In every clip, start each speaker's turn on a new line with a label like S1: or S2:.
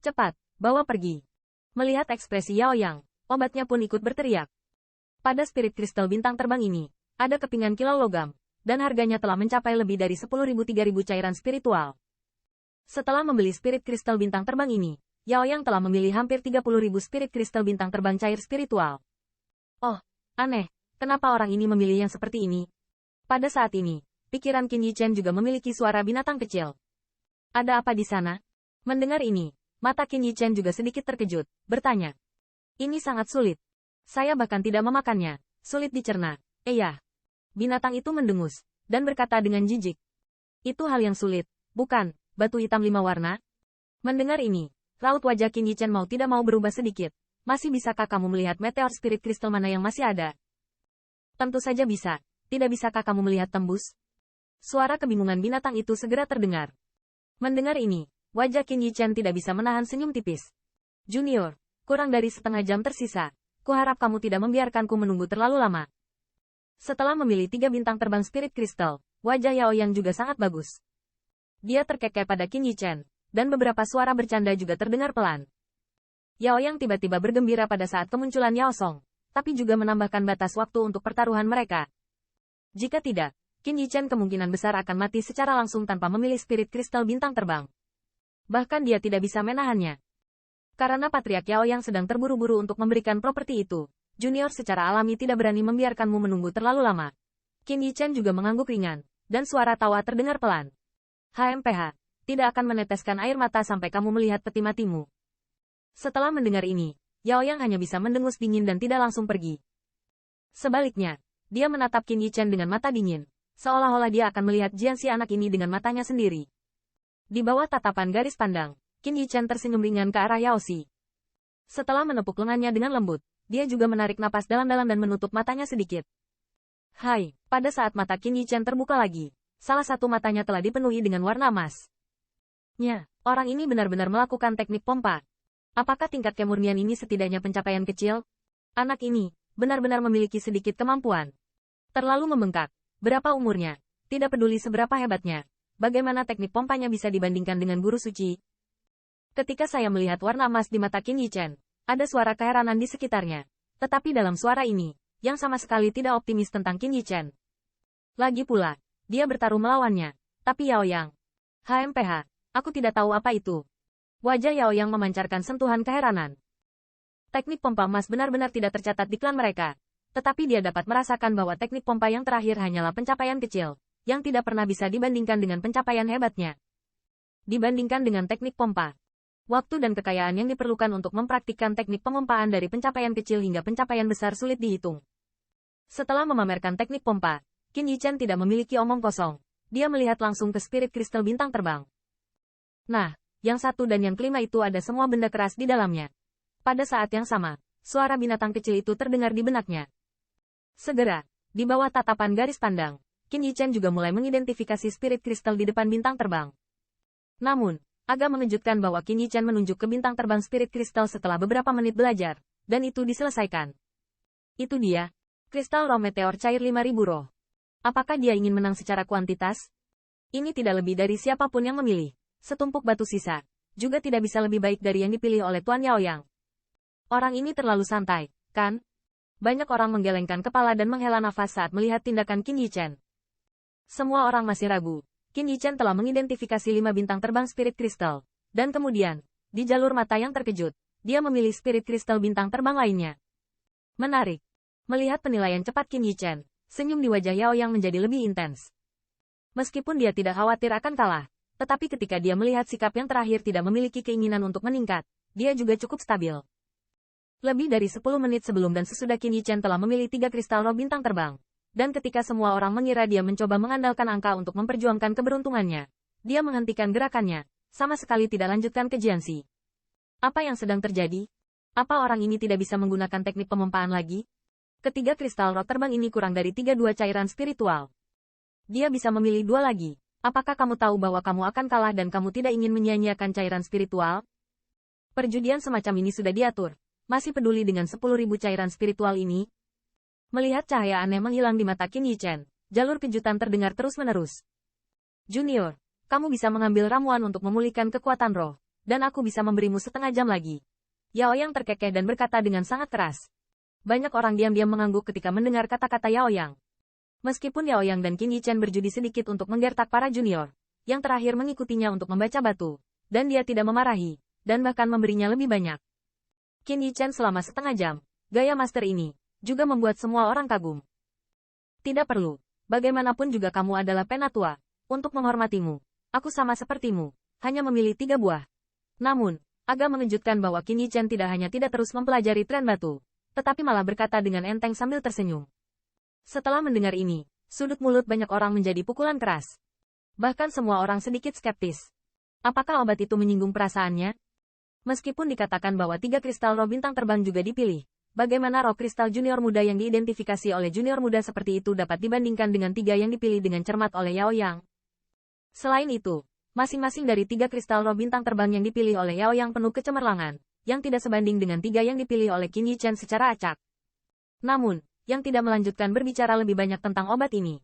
S1: Cepat, bawa pergi. Melihat ekspresi Yao Yang, obatnya pun ikut berteriak. Pada spirit kristal bintang terbang ini, ada kepingan kilau logam, dan harganya telah mencapai lebih dari 10.000-3.000 cairan spiritual. Setelah membeli spirit kristal bintang terbang ini, Yao Yang telah memilih hampir 30.000 spirit kristal bintang terbang cair spiritual. Oh, aneh, kenapa orang ini memilih yang seperti ini? Pada saat ini, pikiran Qin Yichen juga memiliki suara binatang kecil. Ada apa di sana? Mendengar ini, mata Qin Yichen juga sedikit terkejut, bertanya. Ini sangat sulit. Saya bahkan tidak memakannya, sulit dicerna. Ya. Binatang itu mendengus, dan berkata dengan jijik. Itu hal yang sulit, bukan, batu hitam 5 warna? Mendengar ini, raut wajah Qin Yichen mau tidak mau berubah sedikit. Masih bisakah kamu melihat meteor spirit kristal mana yang masih ada? Tentu saja bisa. Tidak bisakah kamu melihat tembus? Suara kebingungan binatang itu segera terdengar. Mendengar ini, wajah Qin Yichen tidak bisa menahan senyum tipis. Junior, kurang dari setengah jam tersisa. Kuharap kamu tidak membiarkanku menunggu terlalu lama. Setelah memilih 3 bintang terbang spirit kristal, wajah Yao Yang juga sangat bagus. Dia terkekeh pada Qin Yichen, dan beberapa suara bercanda juga terdengar pelan. Yao Yang tiba-tiba bergembira pada saat kemunculan Yao Song, tapi juga menambahkan batas waktu untuk pertaruhan mereka. Jika tidak, Qin Yichen kemungkinan besar akan mati secara langsung tanpa memilih spirit kristal bintang terbang. Bahkan dia tidak bisa menahannya. Karena Patriark Yao Yang sedang terburu-buru untuk memberikan properti itu, Junior secara alami tidak berani membiarkanmu menunggu terlalu lama. Qin Yichen juga mengangguk ringan, dan suara tawa terdengar pelan. HMPH, tidak akan meneteskan air mata sampai kamu melihat peti matimu. Setelah mendengar ini, Yao Yang hanya bisa mendengus dingin dan tidak langsung pergi. Sebaliknya, dia menatap Qin Yichen dengan mata dingin, seolah-olah dia akan melihat Jianxi anak ini dengan matanya sendiri. Di bawah tatapan garis pandang, Qin Yichen tersenyum ringan ke arah Yao Xi. Setelah menepuk lengannya dengan lembut, dia juga menarik napas dalam-dalam dan menutup matanya sedikit. Hai, pada saat mata Qin Yichen terbuka lagi, salah satu matanya telah dipenuhi dengan warna emas. Orang ini benar-benar melakukan teknik pompa. Apakah tingkat kemurnian ini setidaknya pencapaian kecil? Anak ini, benar-benar memiliki sedikit kemampuan. Terlalu membengkak. Berapa umurnya? Tidak peduli seberapa hebatnya. Bagaimana teknik pompanya bisa dibandingkan dengan guru suci? Ketika saya melihat warna emas di mata Qin Yichen, ada suara keheranan di sekitarnya. Tetapi dalam suara ini, yang sama sekali tidak optimis tentang Qin Yichen. Lagi pula, dia bertaruh melawannya. Tapi Yao Yang. HMPH, aku tidak tahu apa itu. Wajah Yao Yang memancarkan sentuhan keheranan. Teknik pompa emas benar-benar tidak tercatat di klan mereka. Tetapi dia dapat merasakan bahwa teknik pompa yang terakhir hanyalah pencapaian kecil, yang tidak pernah bisa dibandingkan dengan pencapaian hebatnya. Dibandingkan dengan teknik pompa, waktu dan kekayaan yang diperlukan untuk mempraktikkan teknik pengompaan dari pencapaian kecil hingga pencapaian besar sulit dihitung. Setelah memamerkan teknik pompa, Qin Yichen tidak memiliki omong kosong. Dia melihat langsung ke spirit kristal bintang terbang. Nah, yang satu dan yang kelima itu ada semua benda keras di dalamnya. Pada saat yang sama, suara binatang kecil itu terdengar di benaknya. Segera, di bawah tatapan garis pandang, Qin Yichen juga mulai mengidentifikasi spirit kristal di depan bintang terbang. Namun, agak mengejutkan bahwa Qin Yichen menunjuk ke bintang terbang spirit kristal setelah beberapa menit belajar, dan itu diselesaikan. Itu dia, kristal roh meteor cair 5.000 roh. Apakah dia ingin menang secara kuantitas? Ini tidak lebih dari siapapun yang memilih. Setumpuk batu sisa, juga tidak bisa lebih baik dari yang dipilih oleh Tuan Yao Yang. Orang ini terlalu santai, kan? Banyak orang menggelengkan kepala dan menghela nafas saat melihat tindakan Qin Yichen. Semua orang masih ragu. Qin Yichen telah mengidentifikasi 5 bintang terbang spirit kristal. Dan kemudian, di jalur mata yang terkejut, dia memilih spirit kristal bintang terbang lainnya. Menarik. Melihat penilaian cepat Qin Yichen, senyum di wajah Yao Yang menjadi lebih intens. Meskipun dia tidak khawatir akan kalah, tetapi ketika dia melihat sikap yang terakhir tidak memiliki keinginan untuk meningkat, dia juga cukup stabil. Lebih dari 10 menit sebelum dan sesudah Qin Yichen telah memilih 3 kristal roh bintang terbang. Dan ketika semua orang mengira dia mencoba mengandalkan angka untuk memperjuangkan keberuntungannya, dia menghentikan gerakannya, sama sekali tidak lanjutkan ke Jianxi. Apa yang sedang terjadi? Apa orang ini tidak bisa menggunakan teknik pemompaan lagi? Ketiga kristal roh terbang ini kurang dari 32 cairan spiritual. Dia bisa memilih 2 lagi. Apakah kamu tahu bahwa kamu akan kalah dan kamu tidak ingin menyia-nyiakan cairan spiritual? Perjudian semacam ini sudah diatur. Masih peduli dengan 10.000 cairan spiritual ini? Melihat cahaya aneh menghilang di mata Qin Yichen, jalur kejutan terdengar terus-menerus. Junior, kamu bisa mengambil ramuan untuk memulihkan kekuatan roh. dan aku bisa memberimu setengah jam lagi. Yao Yang terkekeh dan berkata dengan sangat keras. Banyak orang diam-diam mengangguk ketika mendengar kata-kata Yao Yang. Meskipun Yao Yang dan Qin Yichen berjudi sedikit untuk menggertak para junior, yang terakhir mengikutinya untuk membaca batu, dan dia tidak memarahi, dan bahkan memberinya lebih banyak. Qin Yichen selama setengah jam, gaya master ini, juga membuat semua orang kagum. Tidak perlu. Bagaimanapun juga kamu adalah penatua. Untuk menghormatimu, aku sama sepertimu, hanya memilih 3 buah. Namun, agak mengejutkan bahwa Qin Yichen tidak hanya tidak terus mempelajari tren batu, tetapi malah berkata dengan enteng sambil tersenyum. Setelah mendengar ini, sudut mulut banyak orang menjadi pukulan keras. Bahkan semua orang sedikit skeptis. Apakah obat itu menyinggung perasaannya? Meskipun dikatakan bahwa 3 kristal roh bintang terbang juga dipilih, bagaimana roh kristal junior muda yang diidentifikasi oleh junior muda seperti itu dapat dibandingkan dengan 3 yang dipilih dengan cermat oleh Yao Yang? Selain itu, masing-masing dari 3 kristal roh bintang terbang yang dipilih oleh Yao Yang penuh kecemerlangan, yang tidak sebanding dengan 3 yang dipilih oleh Qin Yichen secara acak. Namun, yang tidak melanjutkan berbicara lebih banyak tentang obat ini.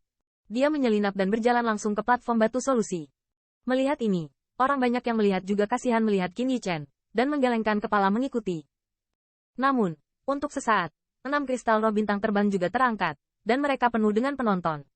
S1: Dia menyelinap dan berjalan langsung ke platform batu solusi. Melihat ini, orang banyak yang melihat juga kasihan melihat Qin Yichen, dan menggelengkan kepala mengikuti. Namun, untuk sesaat, 6 kristal roh bintang terbang juga terangkat, dan mereka penuh dengan penonton.